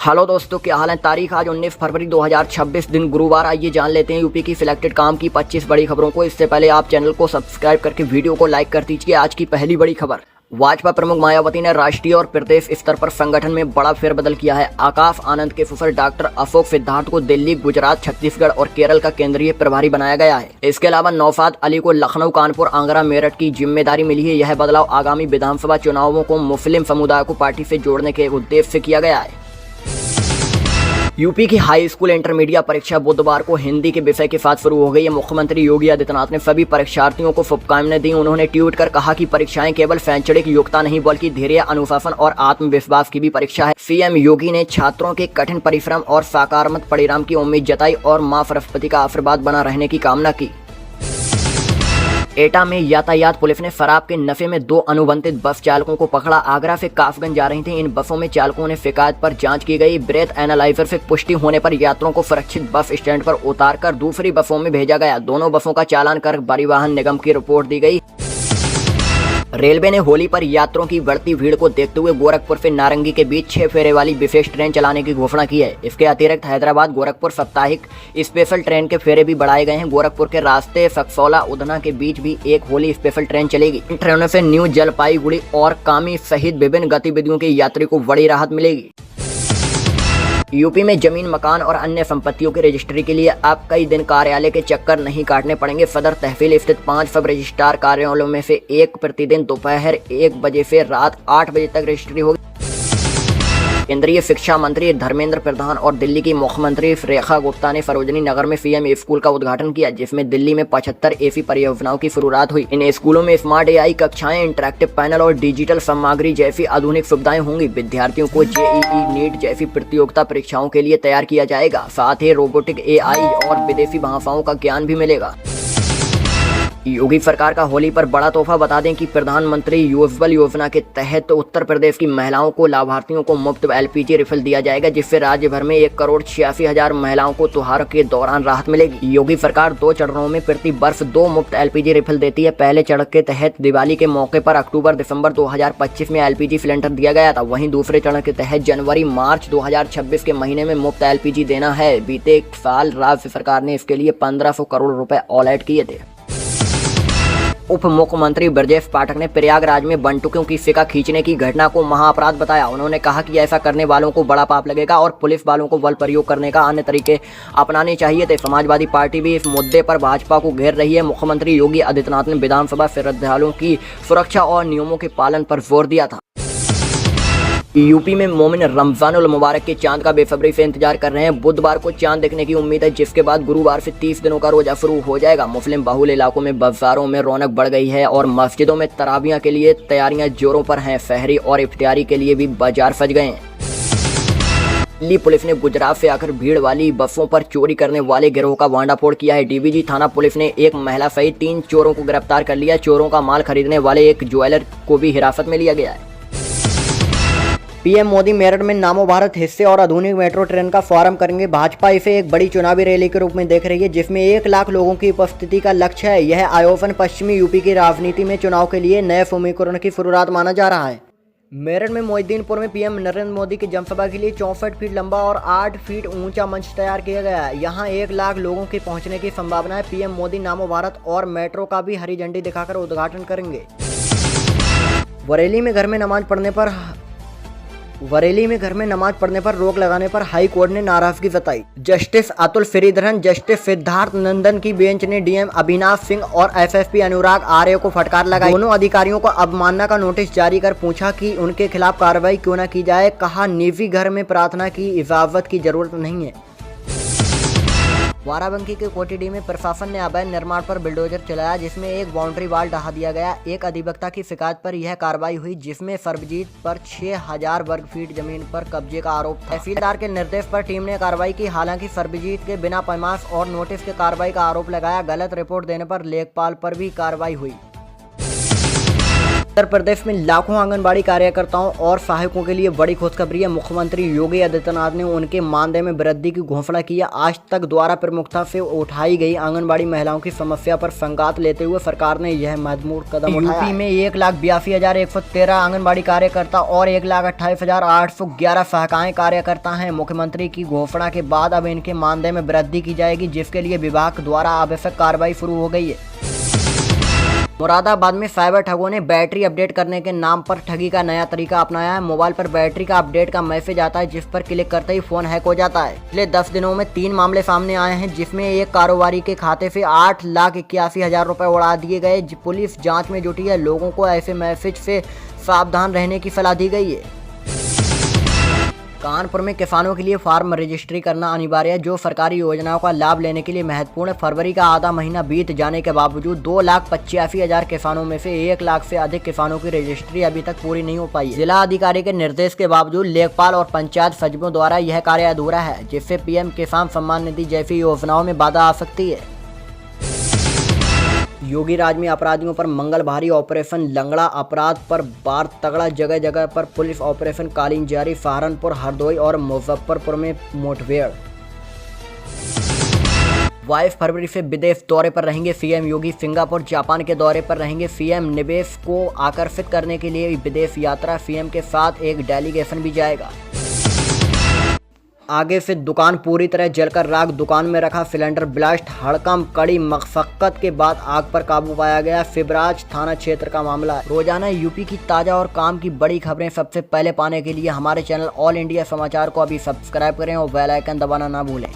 Hello दोस्तों, क्या हाल है। तारीख आज 19 फरवरी 2026 दिन गुरुवार। आइए जान लेते हैं यूपी की सिलेक्टेड काम की 25 बड़ी खबरों को। इससे पहले आप चैनल को सब्सक्राइब करके वीडियो को लाइक कर दीजिए। आज की पहली बड़ी खबर, भाजपा प्रमुख मायावती ने राष्ट्रीय और प्रदेश स्तर पर संगठन में बड़ा फेरबदल किया है। आकाश आनंद के फुफर डॉक्टर अशोक सिद्धार्थ को दिल्ली, गुजरात, छत्तीसगढ़ और केरल का केंद्रीय प्रभारी बनाया गया है। इसके अलावा नौशाद अली को लखनऊ, कानपुर, आगरा, मेरठ की जिम्मेदारी मिली है। यह बदलाव आगामी विधानसभा चुनावों को मुस्लिम समुदाय को पार्टी से जोड़ने के उद्देश्य से किया गया है। यूपी की हाई स्कूल इंटरमीडिएट परीक्षा बुधवार को हिंदी के विषय के साथ शुरू हो गई है। मुख्यमंत्री योगी आदित्यनाथ ने सभी परीक्षार्थियों को शुभकामनाएं दी। उन्होंने ट्वीट कर कहा कि परीक्षाएं केवल शैक्षणिक योग्यता नहीं बल्कि धैर्य, अनुशासन और आत्मविश्वास की भी परीक्षा है। सीएम योगी ने छात्रों के कठिन परिश्रम और सकारात्मक परिणाम की उम्मीद जताई और मां सरस्वती का आशीर्वाद बना रहने की कामना की। एटा में यातायात पुलिस ने शराब के नशे में 2 अनुबंधित बस चालकों को पकड़ा। आगरा से कासगंज जा रही थी। इन बसों में चालकों ने शिकायत पर जांच की गई। ब्रेथ एनालाइजर से पुष्टि होने पर यात्रियों को सुरक्षित बस स्टैंड पर उतारकर दूसरी बसों में भेजा गया। दोनों बसों का चालान कर परिवहन निगम की रिपोर्ट दी गई। रेलवे ने होली पर यात्रियों की बढ़ती भीड़ को देखते हुए गोरखपुर से नारंगी के बीच 6 फेरे वाली विशेष ट्रेन चलाने की घोषणा की है। इसके अतिरिक्त हैदराबाद गोरखपुर साप्ताहिक स्पेशल ट्रेन के फेरे भी बढ़ाए गए हैं। गोरखपुर के रास्ते सक्सौला उधना के बीच भी एक होली स्पेशल ट्रेन चलेगी। इन ट्रेनों से न्यू जलपाईगुड़ी और कामी सहित विभिन्न गतिविधियों के यात्री को बड़ी राहत मिलेगी। यूपी में जमीन, मकान और अन्य संपत्तियों की रजिस्ट्री के लिए अब कई दिन कार्यालय के चक्कर नहीं काटने पड़ेंगे। सदर तहसील स्थित 5 सब रजिस्ट्रार कार्यालयों में से एक प्रतिदिन दोपहर 1 बजे से रात 8 बजे तक रजिस्ट्री होगी। केंद्रीय शिक्षा मंत्री धर्मेंद्र प्रधान और दिल्ली की मुख्यमंत्री रेखा गुप्ता ने सरोजनी नगर में सीएम स्कूल का उद्घाटन किया, जिसमें दिल्ली में 75 ऐसी परियोजनाओं की शुरुआत हुई। इन स्कूलों में स्मार्ट AI कक्षाएं, इंटरैक्टिव पैनल और डिजिटल सामग्री जैसी आधुनिक सुविधाएं होंगी। विद्यार्थियों को JEE नीट जैसी प्रतियोगिता परीक्षाओं के लिए तैयार किया जाएगा। साथ ही रोबोटिक AI और विदेशी भाषाओं का ज्ञान भी मिलेगा। योगी सरकार का होली पर बड़ा तोहफा। बता दें कि प्रधानमंत्री उज्ज्वला योजना के तहत उत्तर प्रदेश की महिलाओं को लाभार्थियों को मुफ्त LPG रिफिल दिया जाएगा, जिससे राज्य भर में 1,86,000 महिलाओं को त्योहार के दौरान राहत मिलेगी। योगी सरकार 2 चरणों में प्रति वर्ष 2 मुफ्त LPG रिफिल देती है। पहले चरण के तहत दिवाली के मौके पर अक्टूबर-दिसंबर 2025 में LPG सिलेंडर दिया गया था। वहीं दूसरे चरण के तहत जनवरी-मार्च 2026 के महीने में मुफ्त LPG देना है। बीते 1 साल राज्य सरकार ने इसके लिए 1500 करोड़ रुपए अलॉट किए थे। उप मुख्यमंत्री ब्रजेश पाठक ने प्रयागराज में बंटुकों की सिक्का खींचने की घटना को महाअपराध बताया। उन्होंने कहा कि ऐसा करने वालों को बड़ा पाप लगेगा और पुलिस वालों को बल प्रयोग करने का अन्य तरीके अपनाने चाहिए थे। समाजवादी पार्टी भी इस मुद्दे पर भाजपा को घेर रही है। मुख्यमंत्री योगी आदित्यनाथ ने विधानसभा श्रद्धालुओं की सुरक्षा और नियमों के पालन पर जोर दिया था। यूपी में मोमिन रमजानुल मुबारक के चांद का बेसब्री से इंतजार कर रहे हैं। बुधवार को चांद देखने की उम्मीद है, जिसके बाद गुरुवार से 30 दिनों का रोजा शुरू हो जाएगा। मुस्लिम बहुल इलाकों में बाजारों में रौनक बढ़ गई है और मस्जिदों में तरावियां के लिए तैयारियां जोरों पर हैं। शहरी और इफ्तियारी के लिए भी बाजार सज गए हैं। दिल्ली पुलिस ने गुजरात से आकर भीड़ वाली बसों पर चोरी करने वाले गिरोह का भांडाफोड़ किया है। DVG थाना पुलिस ने एक महिला सहित 3 चोरों को गिरफ्तार कर लिया। चोरों का माल खरीदने वाले एक ज्वेलर को भी हिरासत में लिया गया है। पीएम मोदी मेरठ में नमो भारत हिस्से और आधुनिक मेट्रो ट्रेन का शुभारंभ करेंगे। भाजपा इसे एक बड़ी चुनावी रैली के रूप में देख रही है, जिसमें 1 लाख लोगों की उपस्थिति का लक्ष्य है। यह आयोजन पश्चिमी यूपी की राजनीति में चुनाव के लिए नए समीकरण की शुरुआत माना जा रहा है। मेरठ में मोहिद्दीनपुर में पीएम नरेंद्र मोदी की जनसभा के लिए 64 फीट लंबा और 8 फीट ऊंचा मंच तैयार किया गया है। यहां 1 लाख लोगों के पहुंचने की संभावना है। पीएम मोदी नमो भारत और मेट्रो का भी हरी झंडी दिखाकर उद्घाटन करेंगे। बरेली में घर में नमाज पढ़ने पर रोक लगाने पर हाई कोर्ट ने नाराजगी जताई। जस्टिस अतुल श्रीधरन, जस्टिस सिद्धार्थ नंदन की बेंच ने डीएम अविनाश सिंह और SSP अनुराग आर्य को फटकार लगाई। दोनों अधिकारियों को अवमानना का नोटिस जारी कर पूछा कि उनके खिलाफ कार्रवाई क्यों न की जाए। कहा, निजी घर में प्रार्थना की इजाजत की जरूरत नहीं है। बाराबंकी के कोटिडी में प्रशासन ने अवैध निर्माण पर बुलडोजर चलाया, जिसमें एक बाउंड्री वॉल ढहा दिया गया। एक अधिवक्ता की शिकायत पर यह कार्रवाई हुई, जिसमें सर्वजीत पर 6000 वर्ग फीट जमीन पर कब्जे का आरोप था। तहसीलदार के निर्देश पर टीम ने कार्रवाई की। हालांकि सर्वजीत के बिना पैमाश और नोटिस के कार्रवाई का आरोप लगाया। गलत रिपोर्ट देने पर लेखपाल पर भी कार्रवाई हुई। उत्तर प्रदेश में लाखों आंगनबाड़ी कार्यकर्ताओं और सहायकों के लिए बड़ी खुशखबरी है। मुख्यमंत्री योगी आदित्यनाथ ने उनके मानदेय में वृद्धि की घोषणा की है। आज तक द्वारा प्रमुखता से उठाई गई आंगनबाड़ी महिलाओं की समस्या पर संज्ञान लेते हुए सरकार ने यह महत्वपूर्ण कदम उठाया। यूपी में 1,82,113 आंगनबाड़ी कार्यकर्ता और 1,28,811 सहायक कार्यकर्ता हैं। मुख्यमंत्री की घोषणा के बाद अब इनके मानदेय में वृद्धि की जाएगी, जिसके लिए विभाग द्वारा आवश्यक कार्रवाई शुरू हो गई है। मुरादाबाद में साइबर ठगों ने बैटरी अपडेट करने के नाम पर ठगी का नया तरीका अपनाया है। मोबाइल पर बैटरी का अपडेट का मैसेज आता है, जिस पर क्लिक करते ही फोन हैक हो जाता है। पिछले 10 दिनों में 3 मामले सामने आए हैं, जिसमें एक कारोबारी के खाते से 8,81,000 रुपए उड़ा दिए गए। पुलिस जांच में जुटी है। लोगों को ऐसे मैसेज से सावधान रहने की सलाह दी गई है। कानपुर में किसानों के लिए फार्म रजिस्ट्री करना अनिवार्य है, जो सरकारी योजनाओं का लाभ लेने के लिए महत्वपूर्ण है। फरवरी का आधा महीना बीत जाने के बावजूद 2,85,000 किसानों में से 1 लाख से अधिक किसानों की रजिस्ट्री अभी तक पूरी नहीं हो पाई है। जिला अधिकारी के निर्देश के बावजूद लेखपाल और पंचायत सचिवों द्वारा यह कार्य अधूरा है, जिससे पीएम किसान सम्मान निधि जैसी योजनाओं में बाधा आ सकती है। योगी राज में अपराधियों पर मंगल भारी ऑपरेशन लंगड़ा। अपराध पर बार तगड़ा, जगह जगह पर पुलिस ऑपरेशन कालीन जारी। सहारनपुर, हरदोई और मुजफ्फरपुर में मुठभेड़। 22 फरवरी से विदेश दौरे पर रहेंगे सीएम योगी। सिंगापुर, जापान के दौरे पर रहेंगे सीएम। निवेश को आकर्षित करने के लिए विदेश यात्रा। सीएम के साथ एक डेलीगेशन भी जाएगा। आगे से दुकान पूरी तरह जलकर राख। दुकान में रखा सिलेंडर ब्लास्ट। हड़कंप, कड़ी मशक्कत के बाद आग पर काबू पाया गया। शिवराज थाना क्षेत्र का मामला है। रोजाना यूपी की ताजा और काम की बड़ी खबरें सबसे पहले पाने के लिए हमारे चैनल ऑल इंडिया समाचार को अभी सब्सक्राइब करें और बेल आइकन दबाना ना भूलें।